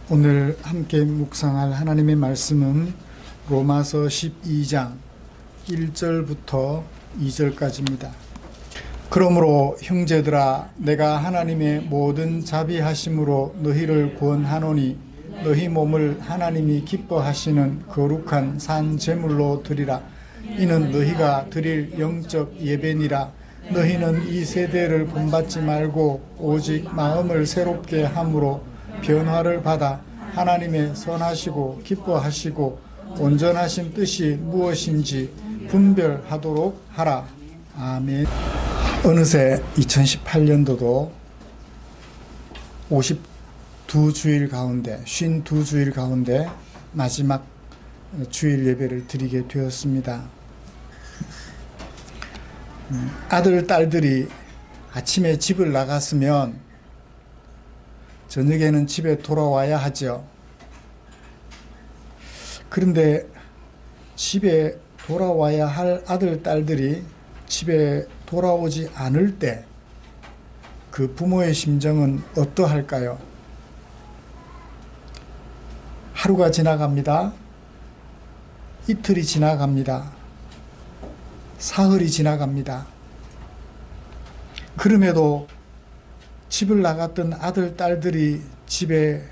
오늘 함께 묵상할 하나님의 말씀은 로마서 12장 1절부터 2절까지입니다. 그러므로 형제들아, 내가 하나님의 모든 자비하심으로 너희를 구원하노니 너희 몸을 하나님이 기뻐하시는 거룩한 산 제물로 드리라. 이는 너희가 드릴 영적 예배니라. 너희는 이 세대를 본받지 말고 오직 마음을 새롭게 함으로 변화를 받아 하나님의 선하시고 기뻐하시고 온전하신 뜻이 무엇인지 분별하도록 하라. 아멘. 어느새 2018년도도 52주일 가운데 52주일 가운데 마지막 주일 예배를 드리게 되었습니다. 아들, 딸들이 아침에 집을 나갔으면 저녁에는 집에 돌아와야 하죠. 그런데 집에 돌아와야 할 아들, 딸들이 집에 돌아오지 않을 때 그 부모의 심정은 어떠할까요? 하루가 지나갑니다. 이틀이 지나갑니다. 사흘이 지나갑니다. 그럼에도 집을 나갔던 아들, 딸들이 집에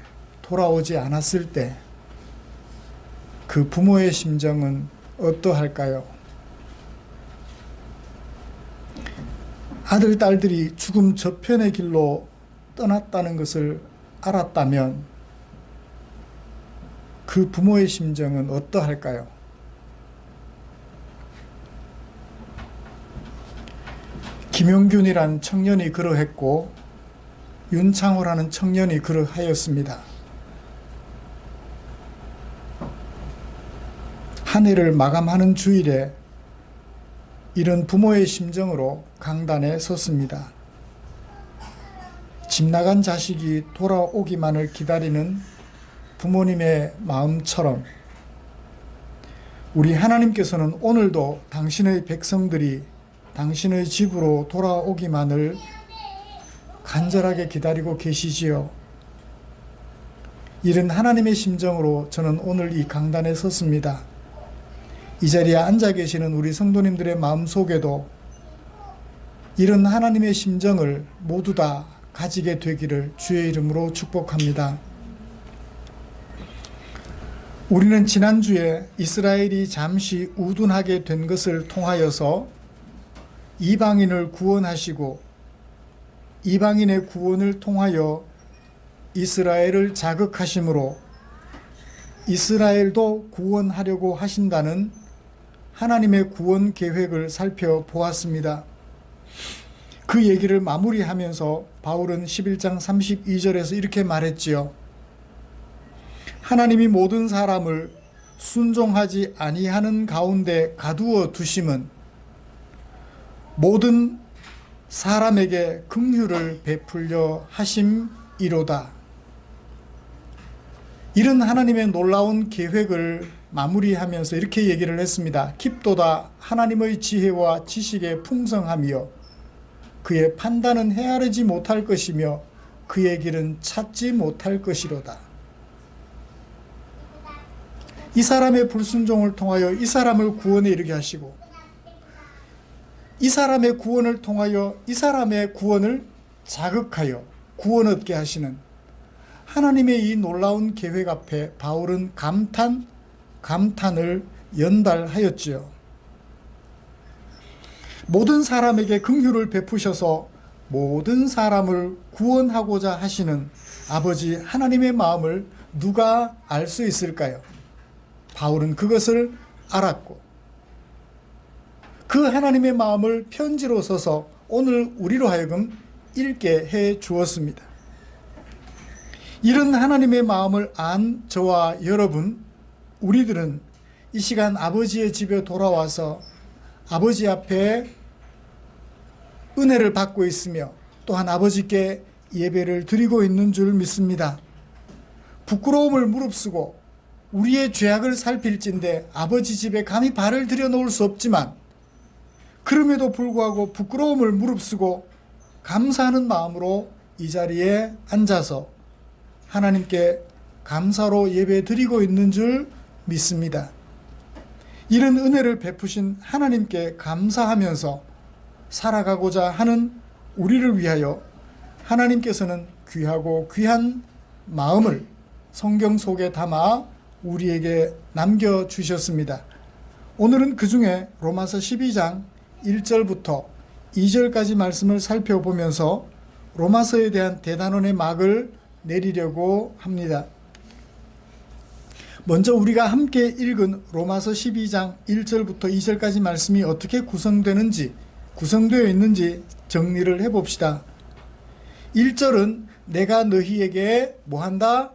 돌아오지 않았을 때 그 부모의 심정은 어떠할까요? 아들, 딸들이 죽음 저편의 길로 떠났다는 것을 알았다면 그 부모의 심정은 어떠할까요? 김용균이란 청년이 그러했고 윤창호라는 청년이 그러하였습니다. 한 해를 마감하는 주일에 이런 부모의 심정으로 강단에 섰습니다. 집 나간 자식이 돌아오기만을 기다리는 부모님의 마음처럼 우리 하나님께서는 오늘도 당신의 백성들이 당신의 집으로 돌아오기만을 간절하게 기다리고 계시지요. 이런 하나님의 심정으로 저는 오늘 이 강단에 섰습니다. 이 자리에 앉아 계시는 우리 성도님들의 마음속에도 이런 하나님의 심정을 모두 다 가지게 되기를 주의 이름으로 축복합니다. 우리는 지난주에 이스라엘이 잠시 우둔하게 된 것을 통하여서 이방인을 구원하시고 이방인의 구원을 통하여 이스라엘을 자극하심으로 이스라엘도 구원하려고 하신다는 하나님의 구원 계획을 살펴보았습니다. 그 얘기를 마무리하면서 바울은 11장 32절에서 이렇게 말했지요. 하나님이 모든 사람을 순종하지 아니하는 가운데 가두어 두심은 모든 사람에게 긍휼을 베풀려 하심이로다. 이런 하나님의 놀라운 계획을 마무리하면서 이렇게 얘기를 했습니다. 깊도다 하나님의 지혜와 지식의 풍성하며 그의 판단은 헤아리지 못할 것이며 그의 길은 찾지 못할 것이로다. 이 사람의 불순종을 통하여 이 사람을 구원에 이르게 하시고 이 사람의 구원을 통하여 이 사람의 구원을 자극하여 구원 얻게 하시는 하나님의 이 놀라운 계획 앞에 바울은 감탄을 연달하였지요. 모든 사람에게 긍휼을 베푸셔서 모든 사람을 구원하고자 하시는 아버지 하나님의 마음을 누가 알 수 있을까요? 바울은 그것을 알았고 그 하나님의 마음을 편지로 써서 오늘 우리로 하여금 읽게 해 주었습니다. 이런 하나님의 마음을 안 저와 여러분, 우리들은 이 시간 아버지의 집에 돌아와서 아버지 앞에 은혜를 받고 있으며 또한 아버지께 예배를 드리고 있는 줄 믿습니다. 부끄러움을 무릅쓰고 우리의 죄악을 살필진데 아버지 집에 감히 발을 들여놓을 수 없지만 그럼에도 불구하고 부끄러움을 무릅쓰고 감사하는 마음으로 이 자리에 앉아서 하나님께 감사로 예배 드리고 있는 줄 믿습니다. 이런 은혜를 베푸신 하나님께 감사하면서 살아가고자 하는 우리를 위하여 하나님께서는 귀하고 귀한 마음을 성경 속에 담아 우리에게 남겨주셨습니다. 오늘은 그 중에 로마서 12장 1절부터 2절까지 말씀을 살펴보면서 로마서에 대한 대단원의 막을 내리려고 합니다. 먼저 우리가 함께 읽은 로마서 12장 1절부터 2절까지 말씀이 어떻게 구성되어 있는지 정리를 해봅시다. 1절은 내가 너희에게 뭐한다?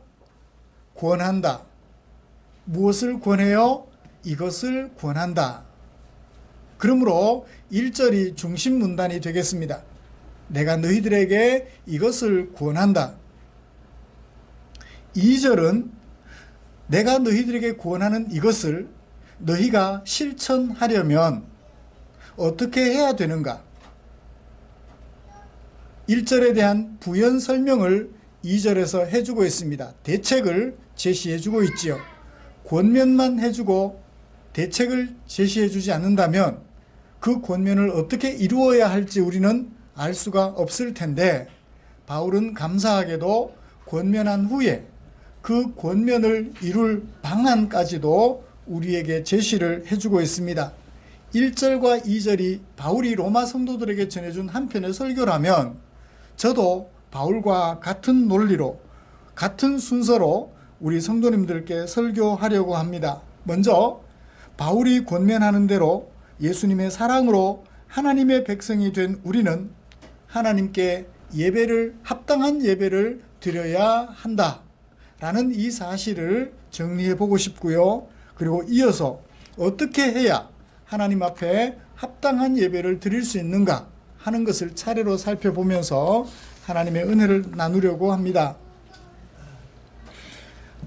권한다. 무엇을 권해요? 이것을 권한다. 그러므로 1절이 중심 문단이 되겠습니다. 내가 너희들에게 이것을 권한다. 2절은 내가 너희들에게 권하는 이것을 너희가 실천하려면 어떻게 해야 되는가? 1절에 대한 부연 설명을 2절에서 해주고 있습니다. 대책을 제시해주고 있지요. 권면만 해주고 대책을 제시해주지 않는다면 그 권면을 어떻게 이루어야 할지 우리는 알 수가 없을 텐데, 바울은 감사하게도 권면한 후에 그 권면을 이룰 방안까지도 우리에게 제시를 해주고 있습니다. 1절과 2절이 바울이 로마 성도들에게 전해준 한편의 설교라면 저도 바울과 같은 논리로 같은 순서로 우리 성도님들께 설교하려고 합니다. 먼저 바울이 권면하는 대로 예수님의 사랑으로 하나님의 백성이 된 우리는 하나님께 합당한 예배를 드려야 한다라는 이 사실을 정리해 보고 싶고요. 그리고 이어서 어떻게 해야 하나님 앞에 합당한 예배를 드릴 수 있는가 하는 것을 차례로 살펴보면서 하나님의 은혜를 나누려고 합니다.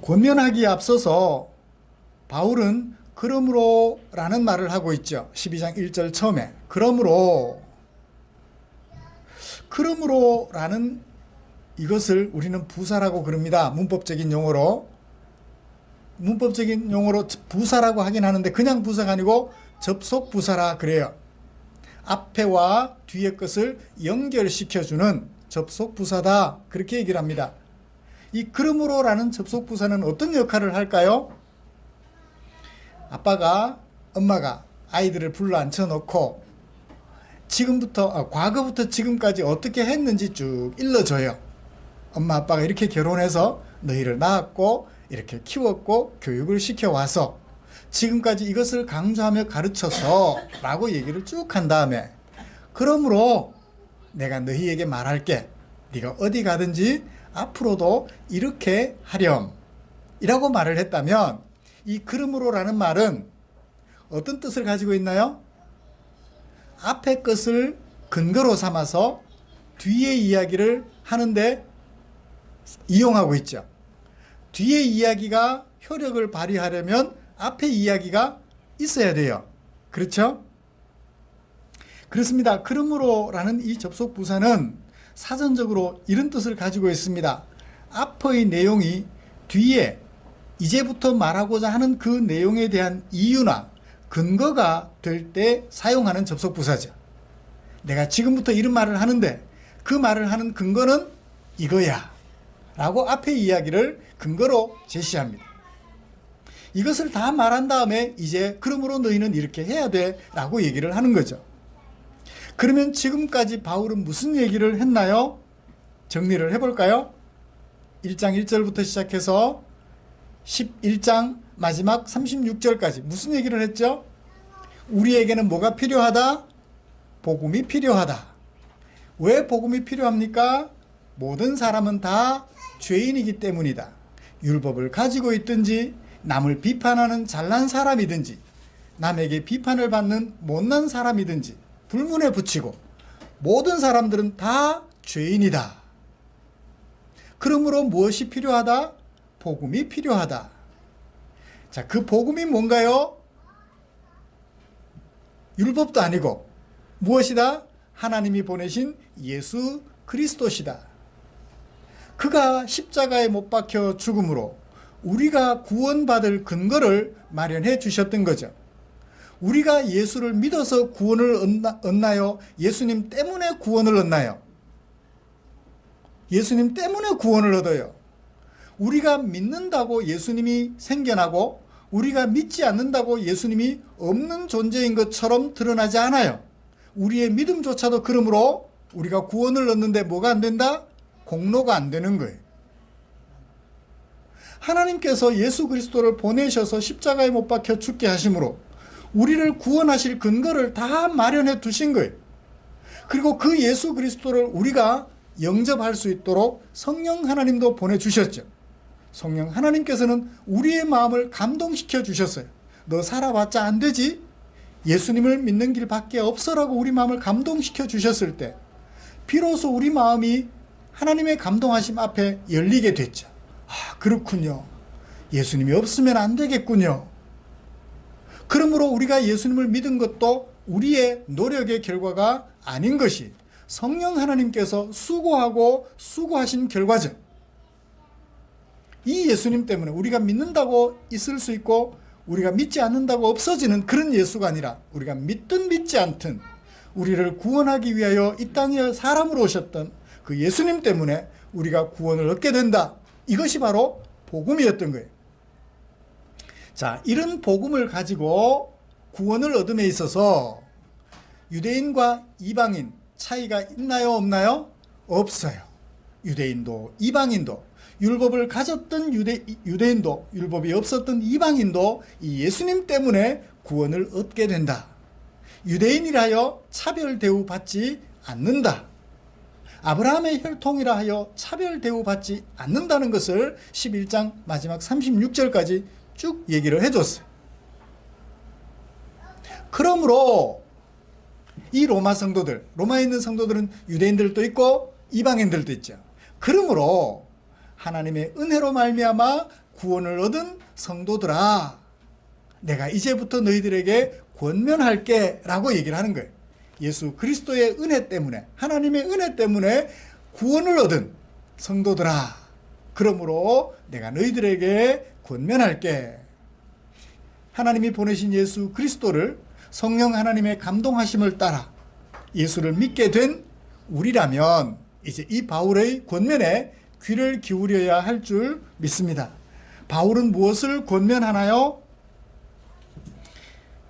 권면하기에 앞서서 바울은 그러므로 라는 말을 하고 있죠. 12장 1절 처음에 그러므로 라는 이것을 우리는 부사라고 그럽니다. 문법적인 용어로 부사라고 하긴 하는데 그냥 부사가 아니고 접속 부사라 그래요. 앞에와 뒤의 것을 연결시켜주는 접속 부사다, 그렇게 얘기를 합니다. 이 그러므로 라는 접속 부사는 어떤 역할을 할까요? 엄마가 아이들을 불러 앉혀놓고 과거부터 지금까지 어떻게 했는지 쭉 일러줘요. 엄마 아빠가 이렇게 결혼해서 너희를 낳았고 이렇게 키웠고 교육을 시켜와서 지금까지 이것을 강조하며 가르쳐서 라고 얘기를 쭉 한 다음에 그러므로 내가 너희에게 말할게. 네가 어디 가든지 앞으로도 이렇게 하렴 이라고 말을 했다면 이 그러므로라는 말은 어떤 뜻을 가지고 있나요? 앞의 것을 근거로 삼아서 뒤의 이야기를 하는데 이용하고 있죠. 뒤의 이야기가 효력을 발휘하려면 앞의 이야기가 있어야 돼요. 그렇죠? 그렇습니다. 그러므로라는 이 접속 부사는 사전적으로 이런 뜻을 가지고 있습니다. 앞의 내용이 뒤에 이제부터 말하고자 하는 그 내용에 대한 이유나 근거가 될 때 사용하는 접속 부사죠. 내가 지금부터 이런 말을 하는데 그 말을 하는 근거는 이거야 라고 앞의 이야기를 근거로 제시합니다. 이것을 다 말한 다음에 이제 그러므로 너희는 이렇게 해야 돼 라고 얘기를 하는 거죠. 그러면 지금까지 바울은 무슨 얘기를 했나요? 정리를 해볼까요? 1장 1절부터 시작해서 11장 마지막 36절까지 무슨 얘기를 했죠? 우리에게는 뭐가 필요하다? 복음이 필요하다. 왜 복음이 필요합니까? 모든 사람은 다 죄인이기 때문이다. 율법을 가지고 있든지 남을 비판하는 잘난 사람이든지 남에게 비판을 받는 못난 사람이든지 불문에 붙이고 모든 사람들은 다 죄인이다. 그러므로 무엇이 필요하다? 복음이 필요하다. 자, 그 복음이 뭔가요? 율법도 아니고 무엇이다? 하나님이 보내신 예수 그리스도시다. 그가 십자가에 못 박혀 죽음으로 우리가 구원받을 근거를 마련해 주셨던 거죠. 우리가 예수를 믿어서 구원을 얻나요? 예수님 때문에 구원을 얻나요? 예수님 때문에 구원을 얻어요. 우리가 믿는다고 예수님이 생겨나고 우리가 믿지 않는다고 예수님이 없는 존재인 것처럼 드러나지 않아요. 우리의 믿음조차도 그러므로 우리가 구원을 얻는데 뭐가 안 된다? 공로가 안 되는 거예요. 하나님께서 예수 그리스도를 보내셔서 십자가에 못 박혀 죽게 하심으로 우리를 구원하실 근거를 다 마련해 두신 거예요. 그리고 그 예수 그리스도를 우리가 영접할 수 있도록 성령 하나님도 보내주셨죠. 성령 하나님께서는 우리의 마음을 감동시켜 주셨어요. 너 살아봤자 안 되지? 예수님을 믿는 길밖에 없어라고 우리 마음을 감동시켜 주셨을 때 비로소 우리 마음이 하나님의 감동하심 앞에 열리게 됐죠. 아, 그렇군요. 예수님이 없으면 안 되겠군요. 그러므로 우리가 예수님을 믿은 것도 우리의 노력의 결과가 아닌 것이 성령 하나님께서 수고하고 수고하신 결과죠. 이 예수님 때문에 우리가 믿는다고 있을 수 있고 우리가 믿지 않는다고 없어지는 그런 예수가 아니라 우리가 믿든 믿지 않든 우리를 구원하기 위하여 이 땅에 사람으로 오셨던 그 예수님 때문에 우리가 구원을 얻게 된다. 이것이 바로 복음이었던 거예요. 자, 이런 복음을 가지고 구원을 얻음에 있어서 유대인과 이방인 차이가 있나요? 없나요? 없어요. 유대인도 이방인도 율법을 가졌던 유대인도 율법이 없었던 이방인도 이 예수님 때문에 구원을 얻게 된다. 유대인이라여 차별 대우받지 않는다. 아브라함의 혈통이라 하여 차별 대우받지 않는다는 것을 11장 마지막 36절까지 쭉 얘기를 해줬어요. 그러므로 이 로마 성도들, 로마에 있는 성도들은 유대인들도 있고 이방인들도 있죠. 그러므로 하나님의 은혜로 말미암아 구원을 얻은 성도들아, 내가 이제부터 너희들에게 권면할게 라고 얘기를 하는 거예요. 예수 그리스도의 은혜 때문에, 하나님의 은혜 때문에 구원을 얻은 성도들아, 그러므로 내가 너희들에게 권면할게. 하나님이 보내신 예수 그리스도를 성령 하나님의 감동하심을 따라 예수를 믿게 된 우리라면 이제 이 바울의 권면에 귀를 기울여야 할 줄 믿습니다. 바울은 무엇을 권면하나요?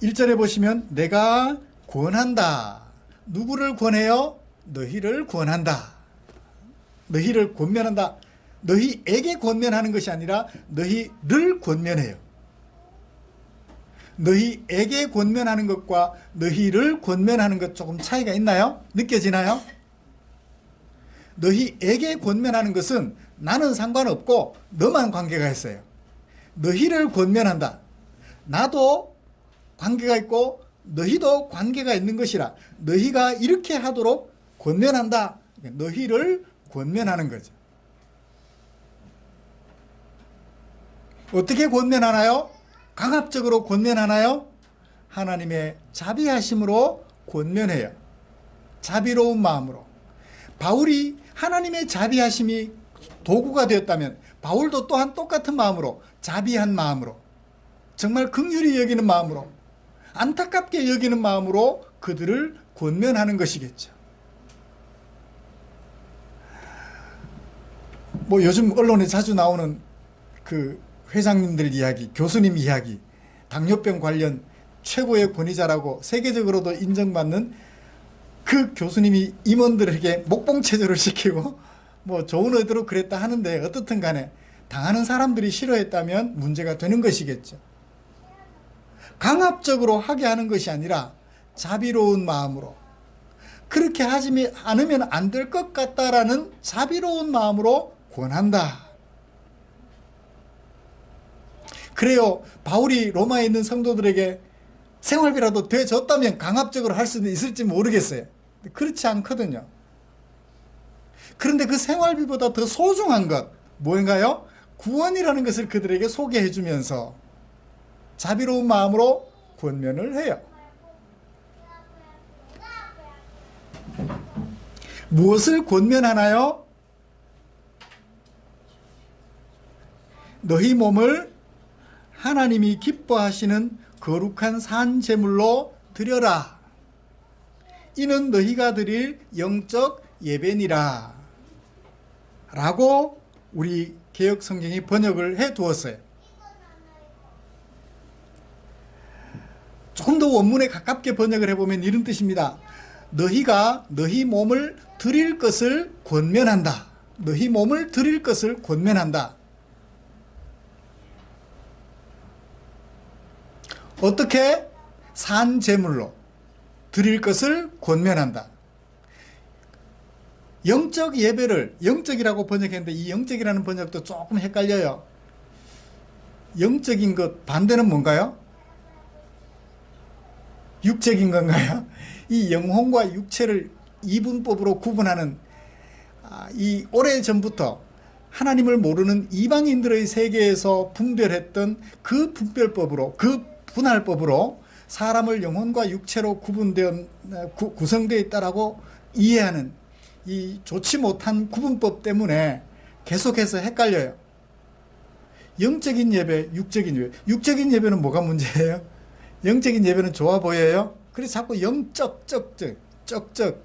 1절에 보시면 내가 권한다. 누구를 권해요? 너희를 권한다. 너희를 권면한다. 너희에게 권면하는 것이 아니라 너희를 권면해요. 너희에게 권면하는 것과 너희를 권면하는 것 조금 차이가 있나요? 느껴지나요? 너희에게 권면하는 것은 나는 상관없고 너만 관계가 있어요. 너희를 권면한다. 나도 관계가 있고 너희도 관계가 있는 것이라 너희가 이렇게 하도록 권면한다. 너희를 권면하는 거죠. 어떻게 권면하나요? 강압적으로 권면하나요? 하나님의 자비하심으로 권면해요. 자비로운 마음으로. 바울이 하나님의 자비하심이 도구가 되었다면 바울도 또한 똑같은 마음으로, 자비한 마음으로, 정말 긍휼히 여기는 마음으로, 안타깝게 여기는 마음으로 그들을 권면하는 것이겠죠. 뭐 요즘 언론에 자주 나오는 그 회장님들 이야기, 교수님 이야기, 당뇨병 관련 최고의 권위자라고 세계적으로도 인정받는 그 교수님이 임원들에게 목봉체조를 시키고 뭐 좋은 의도로 그랬다 하는데 어떻든 간에 당하는 사람들이 싫어했다면 문제가 되는 것이겠죠. 강압적으로 하게 하는 것이 아니라 자비로운 마음으로, 그렇게 하지 않으면 안 될 것 같다라는 자비로운 마음으로 권한다. 그래요. 바울이 로마에 있는 성도들에게 생활비라도 돼줬다면 강압적으로 할 수는 있을지 모르겠어요. 그렇지 않거든요. 그런데 그 생활비보다 더 소중한 것 뭔가요? 구원이라는 것을 그들에게 소개해 주면서 자비로운 마음으로 권면을 해요. 무엇을 권면하나요? 너희 몸을 하나님이 기뻐하시는 거룩한 산 제물로 드려라. 이는 너희가 드릴 영적 예배니라. 라고 우리 개역 성경이 번역을 해 두었어요. 조금 더 원문에 가깝게 번역을 해보면 이런 뜻입니다. 너희가 너희 몸을 드릴 것을 권면한다. 너희 몸을 드릴 것을 권면한다. 어떻게? 산 제물로 드릴 것을 권면한다. 영적 예배를 영적이라고 번역했는데 이 영적이라는 번역도 조금 헷갈려요. 영적인 것 반대는 뭔가요? 육적인 건가요? 이 영혼과 육체를 이분법으로 구분하는 이 오래전부터 하나님을 모르는 이방인들의 세계에서 분별했던 그 분별법으로, 그 분할법으로 사람을 영혼과 육체로 구성되어 있다라고 이해하는 이 좋지 못한 구분법 때문에 계속해서 헷갈려요. 영적인 예배, 육적인 예배. 육적인 예배는 뭐가 문제예요? 영적인 예배는 좋아 보여요? 그래서 자꾸 영적, 쩍쩍.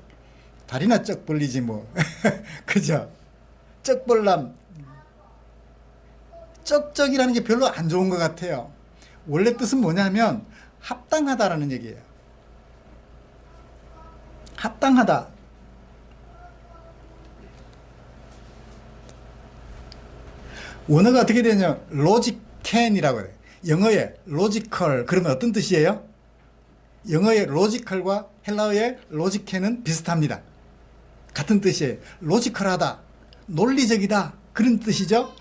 다리나 쩍 벌리지 뭐. 그죠? 쩍벌남. 쩍쩍이라는 게 별로 안 좋은 것 같아요. 원래 뜻은 뭐냐면 합당하다라는 얘기예요. 합당하다. 원어가 어떻게 되냐? 로직캔이라고 해요. 영어의 로지컬 그러면 어떤 뜻이에요? 영어의 로지컬과 헬라어의 로지캔은 비슷합니다. 같은 뜻이에요. 로지컬하다, 논리적이다 그런 뜻이죠.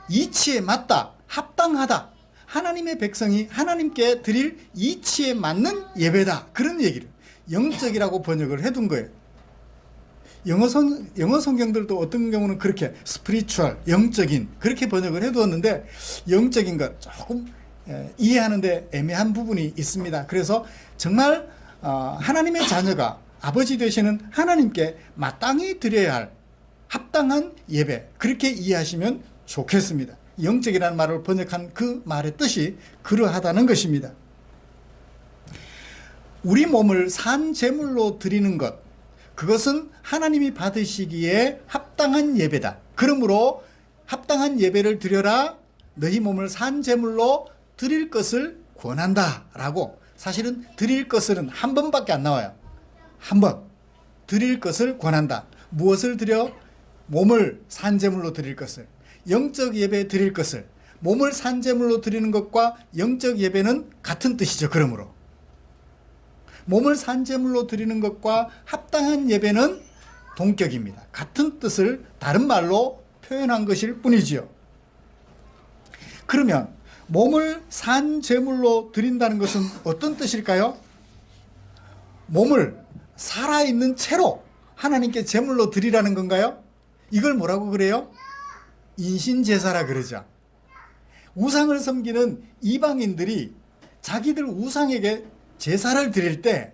이치에 맞다, 합당하다. 하나님의 백성이 하나님께 드릴 이치에 맞는 예배다. 그런 얘기를 영적이라고 번역을 해둔 거예요. 영어 성경들도 어떤 경우는 그렇게 스피리추얼, 영적인 그렇게 번역을 해두었는데 영적인 것 조금 이해하는데 애매한 부분이 있습니다. 그래서 정말 하나님의 자녀가 아버지 되시는 하나님께 마땅히 드려야 할 합당한 예배 그렇게 이해하시면 좋겠습니다. 영적이라는 말을 번역한 그 말의 뜻이 그러하다는 것입니다. 우리 몸을 산 제물로 드리는 것, 그것은 하나님이 받으시기에 합당한 예배다. 그러므로 합당한 예배를 드려라. 너희 몸을 산 제물로 드릴 것을 권한다 라고. 사실은 드릴 것은 한 번밖에 안 나와요. 한 번. 드릴 것을 권한다. 무엇을 드려? 몸을 산 제물로 드릴 것을. 영적 예배 드릴 것을. 몸을 산 제물로 드리는 것과 영적 예배는 같은 뜻이죠. 그러므로 몸을 산 제물로 드리는 것과 합당한 예배는 동격입니다. 같은 뜻을 다른 말로 표현한 것일 뿐이지요. 그러면 몸을 산 제물로 드린다는 것은 어떤 뜻일까요? 몸을 살아있는 채로 하나님께 제물로 드리라는 건가요? 이걸 뭐라고 그래요? 인신제사라 그러죠. 우상을 섬기는 이방인들이 자기들 우상에게 제사를 드릴 때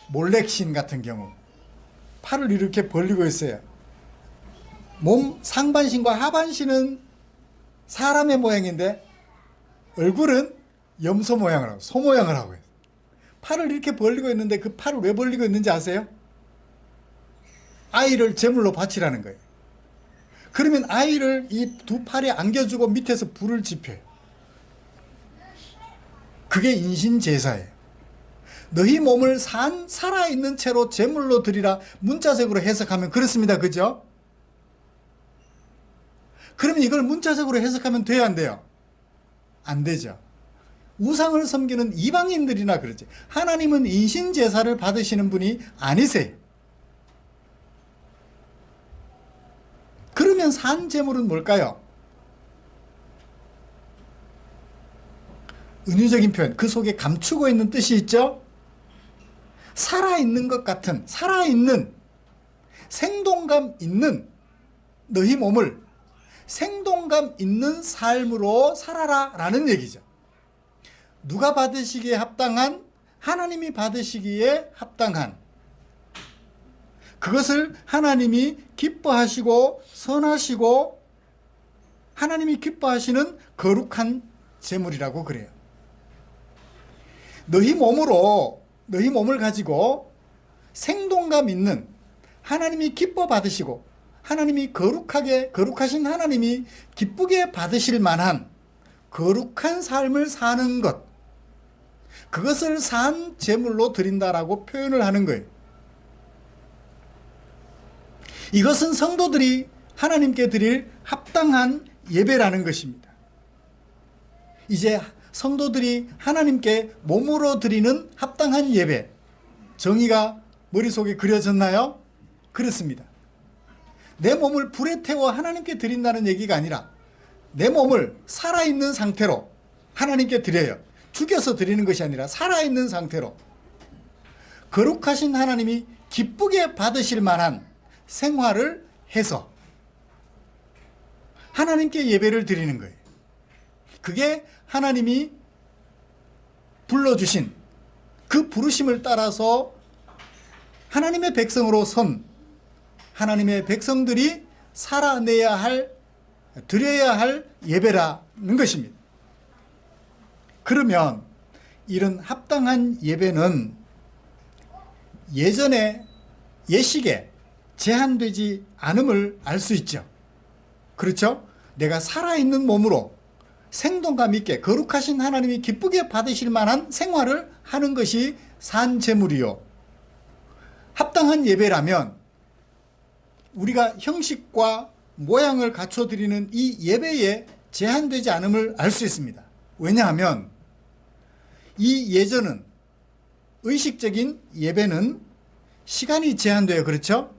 몰렉신 같은 경우 팔을 이렇게 벌리고 있어요. 몸 상반신과 하반신은 사람의 모양인데 얼굴은 염소 모양을 하고 소 모양을 하고 있어요. 팔을 이렇게 벌리고 있는데 그 팔을 왜 벌리고 있는지 아세요? 아이를 제물로 바치라는 거예요. 그러면 아이를 이 두 팔에 안겨주고 밑에서 불을 지펴요. 그게 인신제사예요. 너희 몸을 살아있는 채로 제물로 드리라. 문자적으로 해석하면 그렇습니다. 그죠? 그러면 이걸 문자적으로 해석하면 돼요, 안 돼요? 안 되죠. 우상을 섬기는 이방인들이나 그러지. 하나님은 인신제사를 받으시는 분이 아니세요. 그러면 산 제물은 뭘까요? 은유적인 표현, 그 속에 감추고 있는 뜻이 있죠? 살아있는 것 같은, 살아있는, 생동감 있는 너희 몸을 생동감 있는 삶으로 살아라 라는 얘기죠. 누가 받으시기에 합당한? 하나님이 받으시기에 합당한. 그것을 하나님이 기뻐하시고 선하시고 하나님이 기뻐하시는 거룩한 제물이라고 그래요. 너희 몸을 가지고 생동감 있는, 하나님이 기뻐 받으시고 하나님이 거룩하신 하나님이 기쁘게 받으실 만한 거룩한 삶을 사는 것, 그것을 산 제물로 드린다라고 표현을 하는 거예요. 이것은 성도들이 하나님께 드릴 합당한 예배라는 것입니다. 이제 성도들이 하나님께 몸으로 드리는 합당한 예배, 정의가 머릿속에 그려졌나요? 그렇습니다. 내 몸을 불에 태워 하나님께 드린다는 얘기가 아니라 내 몸을 살아있는 상태로 하나님께 드려요. 죽여서 드리는 것이 아니라 살아있는 상태로 거룩하신 하나님이 기쁘게 받으실 만한 생활을 해서 하나님께 예배를 드리는 거예요. 그게 하나님이 불러주신 그 부르심을 따라서 하나님의 백성으로 선 하나님의 백성들이 드려야 할 예배라는 것입니다. 그러면 이런 합당한 예배는 예전에 예식에 제한되지 않음을 알 수 있죠. 그렇죠? 내가 살아있는 몸으로 생동감 있게 거룩하신 하나님이 기쁘게 받으실 만한 생활을 하는 것이 산 제물이요. 합당한 예배라면 우리가 형식과 모양을 갖춰 드리는 이 예배에 제한되지 않음을 알 수 있습니다. 왜냐하면 이 예전은, 의식적인 예배는 시간이 제한돼요. 그렇죠?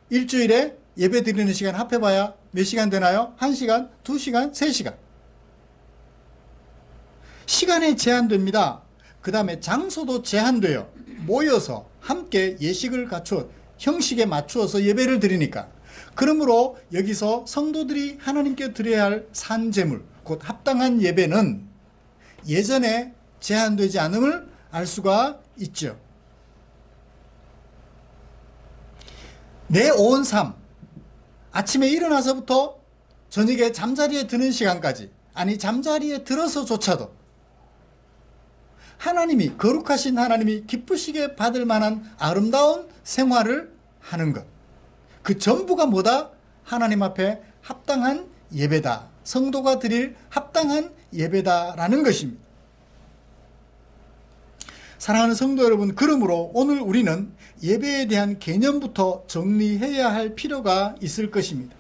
일주일에 예배 드리는 시간 합해봐야 몇 시간 되나요? 1시간, 2시간, 3시간. 시간에 제한됩니다. 그 다음에 장소도 제한돼요. 모여서 함께 예식을 갖추어 형식에 맞추어서 예배를 드리니까. 그러므로 여기서 성도들이 하나님께 드려야 할 산제물, 곧 합당한 예배는 예전에 제한되지 않음을 알 수가 있죠. 내 온 삶, 아침에 일어나서부터 저녁에 잠자리에 드는 시간까지, 아니 잠자리에 들어서조차도 하나님이, 거룩하신 하나님이 기쁘시게 받을 만한 아름다운 생활을 하는 것, 그 전부가 뭐다? 하나님 앞에 합당한 예배다, 성도가 드릴 합당한 예배다라는 것입니다. 사랑하는 성도 여러분, 그러므로 오늘 우리는 예배에 대한 개념부터 정리해야 할 필요가 있을 것입니다.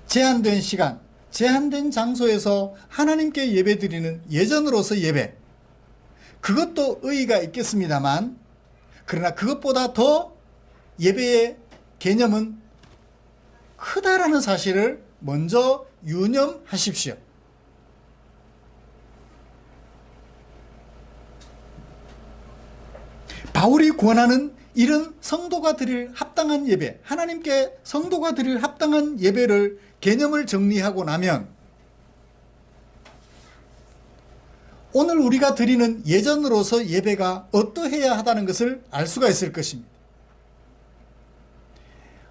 제한된 시간, 제한된 장소에서 하나님께 예배드리는 예전으로서 예배, 그것도 의의가 있겠습니다만, 그러나 그것보다 더 예배의 개념은 크다라는 사실을 먼저 유념하십시오. 바울이 권하는 이런 성도가 드릴 합당한 예배, 하나님께 성도가 드릴 합당한 예배를 개념을 정리하고 나면 오늘 우리가 드리는 예전으로서 예배가 어떠해야 하다는 것을 알 수가 있을 것입니다.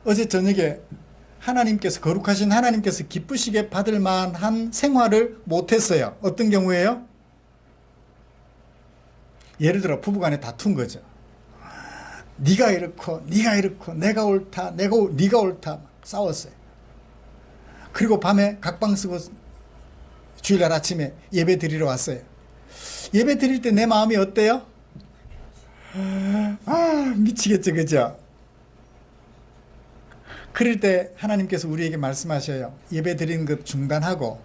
어제 저녁에 거룩하신 하나님께서 기쁘시게 받을 만한 생활을 못했어요. 어떤 경우에요? 예를 들어 부부간에 다툰 거죠. 네가 이렇고 내가 옳다, 네가 옳다, 막 싸웠어요. 그리고 밤에 각방 쓰고 주일날 아침에 예배 드리러 왔어요. 예배 드릴 때 내 마음이 어때요? 미치겠죠, 그죠? 그럴 때 하나님께서 우리에게 말씀하셔요. 예배 드리는 것 중단하고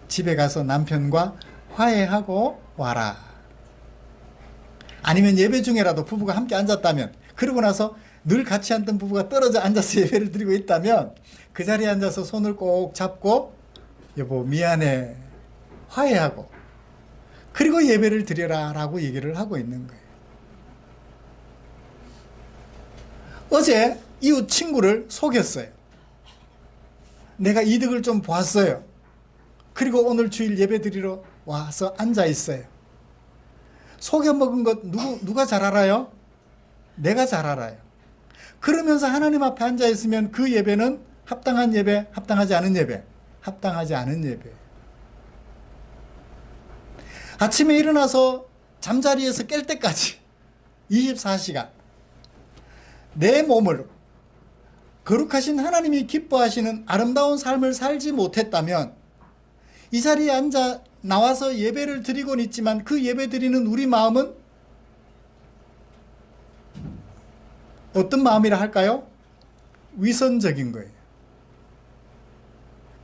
집에 가서 남편과 화해하고 와라. 아니면 예배 중에라도 부부가 함께 앉았다면, 그러고 나서 늘 같이 앉던 부부가 떨어져 앉아서 예배를 드리고 있다면 그 자리에 앉아서 손을 꼭 잡고 여보 미안해, 화해하고 그리고 예배를 드려라 라고 얘기를 하고 있는 거예요. 어제 이웃 친구를 속였어요. 내가 이득을 좀 보았어요. 그리고 오늘 주일 예배 드리러 와서 앉아 있어요. 속여먹은 것 누가 잘 알아요? 내가 잘 알아요. 그러면서 하나님 앞에 앉아 있으면 그 예배는 합당한 예배, 합당하지 않은 예배, 합당하지 않은 예배. 아침에 일어나서 잠자리에서 깰 때까지 24시간 내 몸을 거룩하신 하나님이 기뻐하시는 아름다운 삶을 살지 못했다면 이 자리에 앉아 나와서 예배를 드리곤 있지만 그 예배 드리는 우리 마음은 어떤 마음이라 할까요? 위선적인 거예요.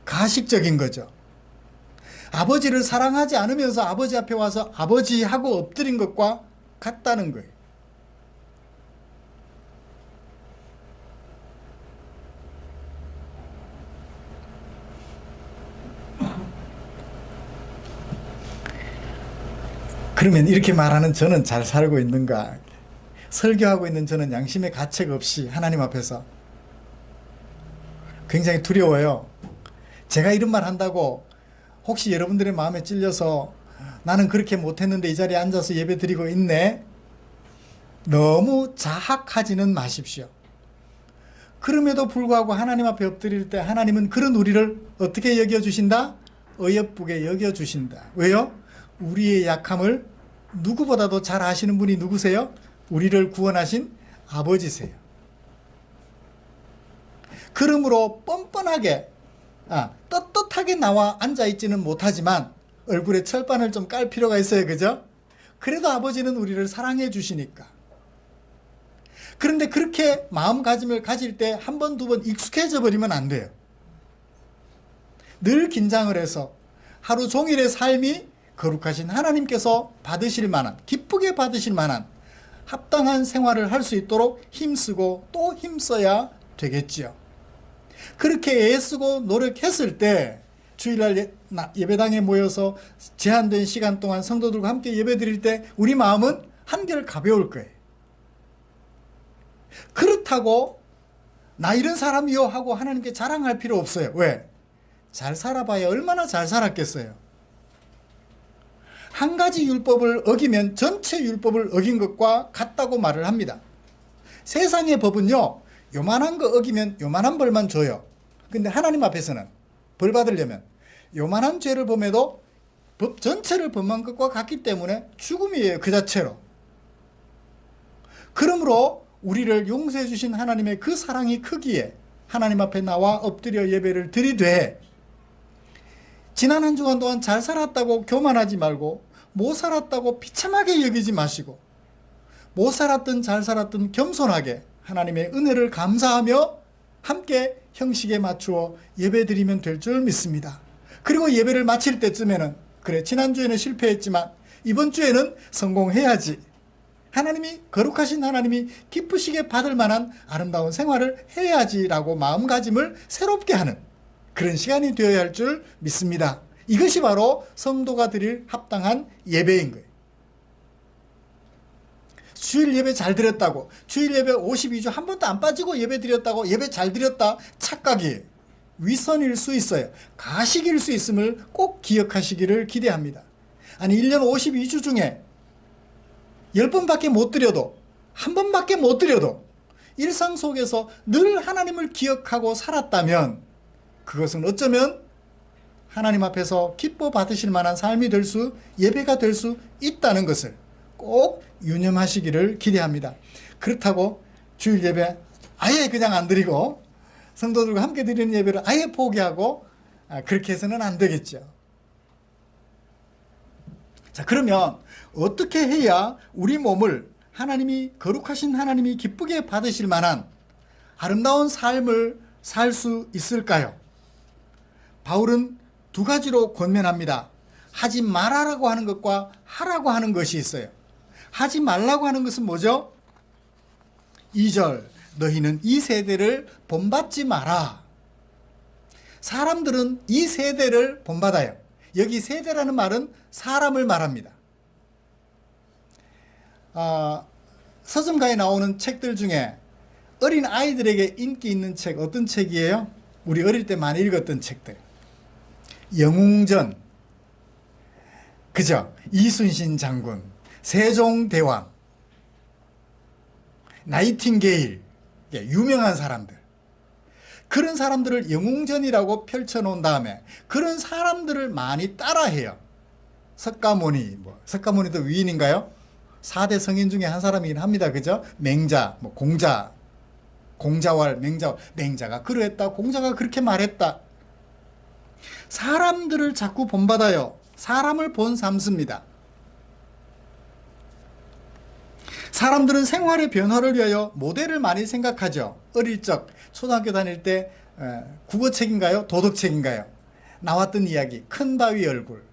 가식적인 거죠. 아버지를 사랑하지 않으면서 아버지 앞에 와서 아버지 하고 엎드린 것과 같다는 거예요. 그러면 이렇게 말하는 저는 잘 살고 있는가? 설교하고 있는 저는 양심의 가책 없이 하나님 앞에서 굉장히 두려워요. 제가 이런 말 한다고 혹시 여러분들의 마음에 찔려서 나는 그렇게 못했는데 이 자리에 앉아서 예배 드리고 있네. 너무 자학하지는 마십시오. 그럼에도 불구하고 하나님 앞에 엎드릴 때 하나님은 그런 우리를 어떻게 여겨주신다? 어여쁘게 여겨주신다. 왜요? 우리의 약함을 누구보다도 잘 아시는 분이 누구세요? 우리를 구원하신 아버지세요. 그러므로 뻔뻔하게 떳떳하게 나와 앉아있지는 못하지만 얼굴에 철반을 좀 깔 필요가 있어요. 그죠? 그래도 아버지는 우리를 사랑해 주시니까. 그런데 그렇게 마음가짐을 가질 때 한 번, 두 번 익숙해져 버리면 안 돼요. 늘 긴장을 해서 하루 종일의 삶이 거룩하신 하나님께서 받으실 만한, 기쁘게 받으실 만한 합당한 생활을 할 수 있도록 힘쓰고 또 힘써야 되겠지요. 그렇게 애쓰고 노력했을 때 주일날 예배당에 모여서 제한된 시간 동안 성도들과 함께 예배드릴 때 우리 마음은 한결 가벼울 거예요. 그렇다고 나 이런 사람이요 하고 하나님께 자랑할 필요 없어요. 왜? 잘 살아봐야 얼마나 잘 살았겠어요. 한 가지 율법을 어기면 전체 율법을 어긴 것과 같다고 말을 합니다. 세상의 법은요, 요만한 거 어기면 요만한 벌만 줘요. 근데 하나님 앞에서는 벌 받으려면 요만한 죄를 범해도 법 전체를 범한 것과 같기 때문에 죽음이에요. 그 자체로. 그러므로 우리를 용서해 주신 하나님의 그 사랑이 크기에 하나님 앞에 나와 엎드려 예배를 드리되 지난 한 주간 동안 잘 살았다고 교만하지 말고 못 살았다고 비참하게 여기지 마시고 못 살았든 잘 살았든 겸손하게 하나님의 은혜를 감사하며 함께 형식에 맞추어 예배드리면 될 줄 믿습니다. 그리고 예배를 마칠 때쯤에는 그래 지난주에는 실패했지만 이번 주에는 성공해야지. 하나님이 거룩하신 하나님이 기쁘시게 받을 만한 아름다운 생활을 해야지라고 마음가짐을 새롭게 하는 그런 시간이 되어야 할 줄 믿습니다. 이것이 바로 성도가 드릴 합당한 예배인 거예요. 주일 예배 잘 드렸다고 주일 예배 52주 한 번도 안 빠지고 예배 드렸다고 예배 잘 드렸다 착각이에요. 위선일 수 있어요. 가식일 수 있음을 꼭 기억하시기를 기대합니다. 아니 1년 52주 중에 10번밖에 못 드려도 한 번밖에 못 드려도 일상 속에서 늘 하나님을 기억하고 살았다면 그것은 어쩌면 하나님 앞에서 기뻐 받으실 만한 삶이 될 수 예배가 될 수 있다는 것을 꼭 유념하시기를 기대합니다. 그렇다고 주일 예배 아예 그냥 안 드리고 성도들과 함께 드리는 예배를 아예 포기하고 그렇게 해서는 안 되겠죠. 자, 그러면 어떻게 해야 우리 몸을 하나님이 거룩하신 하나님이 기쁘게 받으실 만한 아름다운 삶을 살 수 있을까요? 바울은 두 가지로 권면합니다. 하지 말아라고 하는 것과 하라고 하는 것이 있어요. 하지 말라고 하는 것은 뭐죠? 2절 너희는 이 세대를 본받지 마라. 사람들은 이 세대를 본받아요. 여기 세대라는 말은 사람을 말합니다. 서점가에 나오는 책들 중에 어린 아이들에게 인기 있는 책 어떤 책이에요? 우리 어릴 때 많이 읽었던 책들. 영웅전, 그죠? 이순신 장군, 세종대왕, 나이팅게일, 유명한 사람들. 그런 사람들을 영웅전이라고 펼쳐놓은 다음에 그런 사람들을 많이 따라해요. 석가모니, 석가모니도 위인인가요? 4대 성인 중에 한 사람이긴 합니다. 그죠? 맹자, 공자, 공자왈, 맹자가 그러했다. 공자가 그렇게 말했다. 사람들을 자꾸 본받아요. 사람을 본 삼습니다. 사람들은 생활의 변화를 위하여 모델을 많이 생각하죠. 어릴 적 초등학교 다닐 때 국어책인가요? 도덕책인가요? 나왔던 이야기, 큰 바위 얼굴.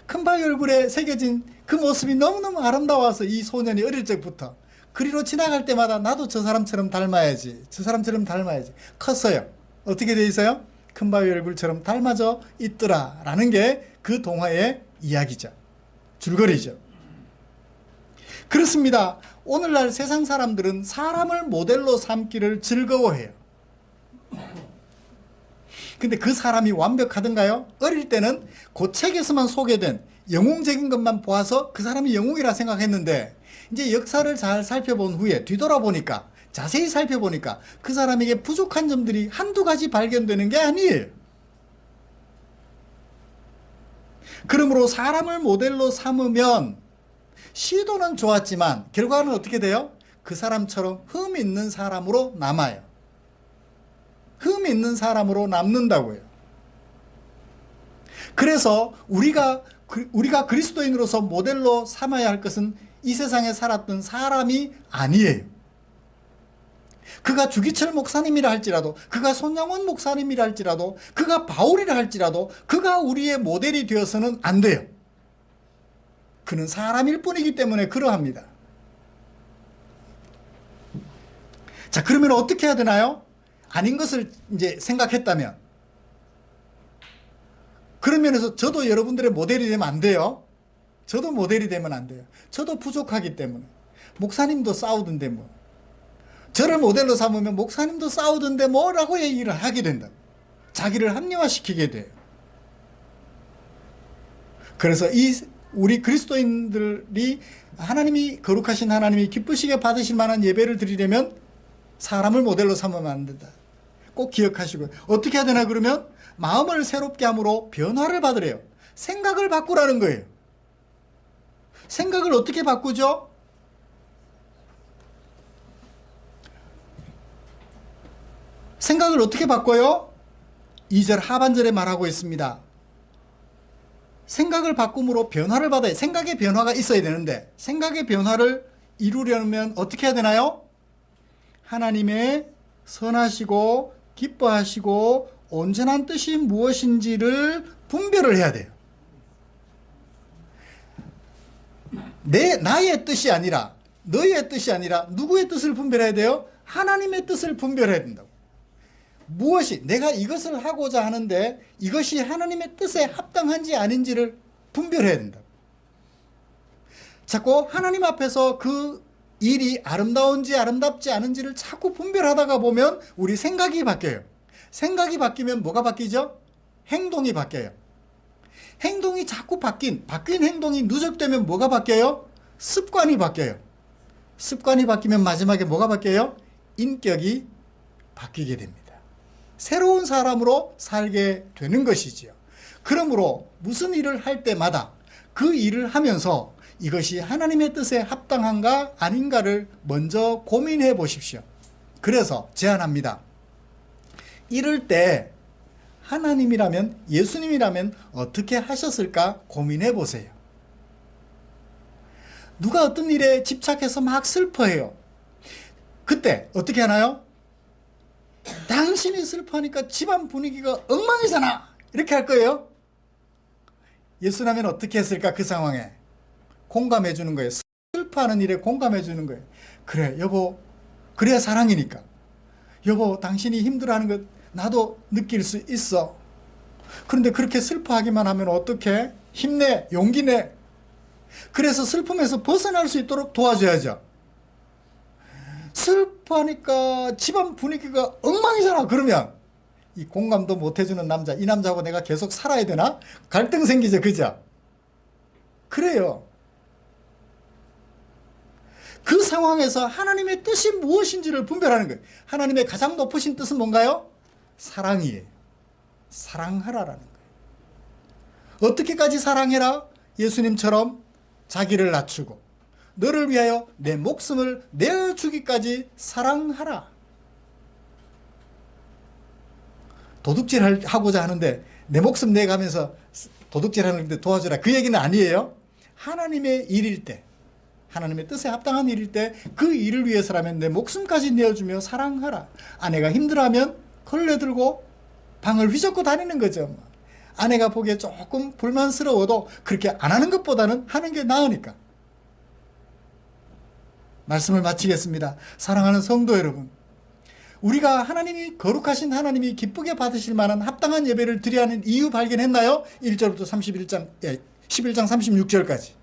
큰 바위 얼굴에 새겨진 그 모습이 너무너무 아름다워서 이 소년이 어릴 적부터 그리로 지나갈 때마다 나도 저 사람처럼 닮아야지, 저 사람처럼 닮아야지. 컸어요. 어떻게 돼 있어요? 큰 바위 얼굴처럼 닮아져 있더라 라는 게 그 동화의 이야기죠. 줄거리죠. 그렇습니다. 오늘날 세상 사람들은 사람을 모델로 삼기를 즐거워해요. 근데 그 사람이 완벽하던가요? 어릴 때는 그 책에서만 소개된 영웅적인 것만 보아서 그 사람이 영웅이라 생각했는데 이제 역사를 잘 살펴본 후에 뒤돌아보니까, 자세히 살펴보니까 그 사람에게 부족한 점들이 한두 가지 발견되는 게 아니에요. 그러므로 사람을 모델로 삼으면 시도는 좋았지만 결과는 어떻게 돼요? 그 사람처럼 흠 있는 사람으로 남아요. 흠 있는 사람으로 남는다고요. 그래서 우리가 그리스도인으로서 모델로 삼아야 할 것은 이 세상에 살았던 사람이 아니에요. 그가 주기철 목사님이라 할지라도, 그가 손양원 목사님이라 할지라도, 그가 바울이라 할지라도 그가 우리의 모델이 되어서는 안 돼요. 그는 사람일 뿐이기 때문에 그러합니다. 자, 그러면 어떻게 해야 되나요? 아닌 것을 이제 생각했다면, 그런 면에서 저도 여러분들의 모델이 되면 안 돼요. 저도 모델이 되면 안 돼요. 저도 부족하기 때문에. 목사님도 싸우던데 뭐. 저를 모델로 삼으면 목사님도 싸우던데 뭐라고 얘기를 하게 된다. 자기를 합리화시키게 돼요. 그래서 우리 그리스도인들이 하나님이, 거룩하신 하나님이 기쁘시게 받으실 만한 예배를 드리려면 사람을 모델로 삼으면 안 된다. 꼭 기억하시고요. 어떻게 해야 되나 그러면 마음을 새롭게 함으로 변화를 받으래요. 생각을 바꾸라는 거예요. 생각을 어떻게 바꾸죠? 생각을 어떻게 바꿔요? 2절 하반절에 말하고 있습니다. 생각을 바꿈으로 변화를 받아야, 생각의 변화가 있어야 되는데 생각의 변화를 이루려면 어떻게 해야 되나요? 하나님의 선하시고 기뻐하시고 온전한 뜻이 무엇인지를 분별을 해야 돼요. 나의 뜻이 아니라, 너의 뜻이 아니라 누구의 뜻을 분별해야 돼요? 하나님의 뜻을 분별해야 된다고. 무엇이, 내가 이것을 하고자 하는데 이것이 하나님의 뜻에 합당한지 아닌지를 분별해야 된다. 자꾸 하나님 앞에서 그 일이 아름다운지 아름답지 않은지를 자꾸 분별하다가 보면 우리 생각이 바뀌어요. 생각이 바뀌면 뭐가 바뀌죠? 행동이 바뀌어요. 행동이 자꾸 바뀐 행동이 누적되면 뭐가 바뀌어요? 습관이 바뀌어요. 습관이 바뀌면 마지막에 뭐가 바뀌어요? 인격이 바뀌게 됩니다. 새로운 사람으로 살게 되는 것이지요. 그러므로 무슨 일을 할 때마다 그 일을 하면서 이것이 하나님의 뜻에 합당한가 아닌가를 먼저 고민해 보십시오. 그래서 제안합니다. 이럴 때 하나님이라면, 예수님이라면 어떻게 하셨을까 고민해 보세요. 누가 어떤 일에 집착해서 막 슬퍼해요. 그때 어떻게 하나요? 당신이 슬퍼하니까 집안 분위기가 엉망이잖아, 이렇게 할 거예요. 예수라면 어떻게 했을까? 그 상황에 공감해 주는 거예요. 슬퍼하는 일에 공감해 주는 거예요. 그래 여보, 그래야 사랑이니까. 여보, 당신이 힘들어하는 것 나도 느낄 수 있어. 그런데 그렇게 슬퍼하기만 하면 어떡해? 힘내, 용기 내. 그래서 슬픔에서 벗어날 수 있도록 도와줘야죠. 슬퍼하니까 집안 분위기가 엉망이잖아. 그러면 이 공감도 못 해주는 남자, 이 남자하고 내가 계속 살아야 되나? 갈등 생기죠. 그죠? 그래요. 그 상황에서 하나님의 뜻이 무엇인지를 분별하는 거예요. 하나님의 가장 높으신 뜻은 뭔가요? 사랑이에요. 사랑하라라는 거예요. 어떻게까지 사랑해라? 예수님처럼 자기를 낮추고 너를 위하여 내 목숨을 내어주기까지 사랑하라. 도둑질 하고자 하는데 내 목숨 내가면서 도둑질 하는데 도와주라, 그 얘기는 아니에요. 하나님의 일일 때, 하나님의 뜻에 합당한 일일 때 그 일을 위해서라면 내 목숨까지 내어주며 사랑하라. 아내가 힘들어하면 걸레들고 방을 휘젓고 다니는 거죠. 아내가 보기에 조금 불만스러워도 그렇게 안 하는 것보다는 하는 게 나으니까. 말씀을 마치겠습니다. 사랑하는 성도 여러분, 우리가 하나님이 거룩하신 하나님이 기쁘게 받으실 만한 합당한 예배를 드려야 하는 이유 발견했나요? 1절부터 11장 36절까지.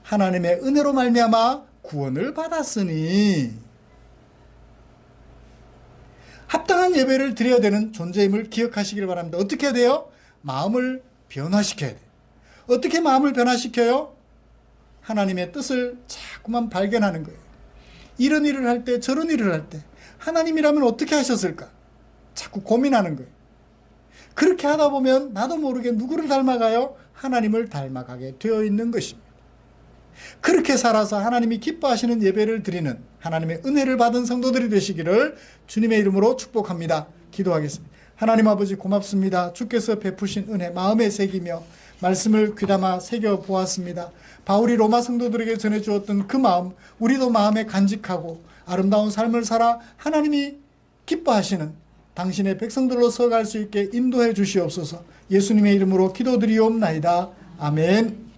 하나님의 은혜로 말미암아 구원을 받았으니 합당한 예배를 드려야 되는 존재임을 기억하시길 바랍니다. 어떻게 해야 돼요? 마음을 변화시켜야 돼요. 어떻게 마음을 변화시켜요? 하나님의 뜻을 자꾸만 발견하는 거예요. 이런 일을 할 때, 저런 일을 할 때 하나님이라면 어떻게 하셨을까? 자꾸 고민하는 거예요. 그렇게 하다 보면 나도 모르게 누구를 닮아가요? 하나님을 닮아가게 되어 있는 것입니다. 그렇게 살아서 하나님이 기뻐하시는 예배를 드리는 하나님의 은혜를 받은 성도들이 되시기를 주님의 이름으로 축복합니다. 기도하겠습니다. 하나님 아버지 고맙습니다. 주께서 베푸신 은혜 마음에 새기며 말씀을 귀담아 새겨보았습니다. 바울이 로마 성도들에게 전해주었던 그 마음, 우리도 마음에 간직하고 아름다운 삶을 살아 하나님이 기뻐하시는 당신의 백성들로 서갈 수 있게 인도해 주시옵소서. 예수님의 이름으로 기도드리옵나이다. 아멘.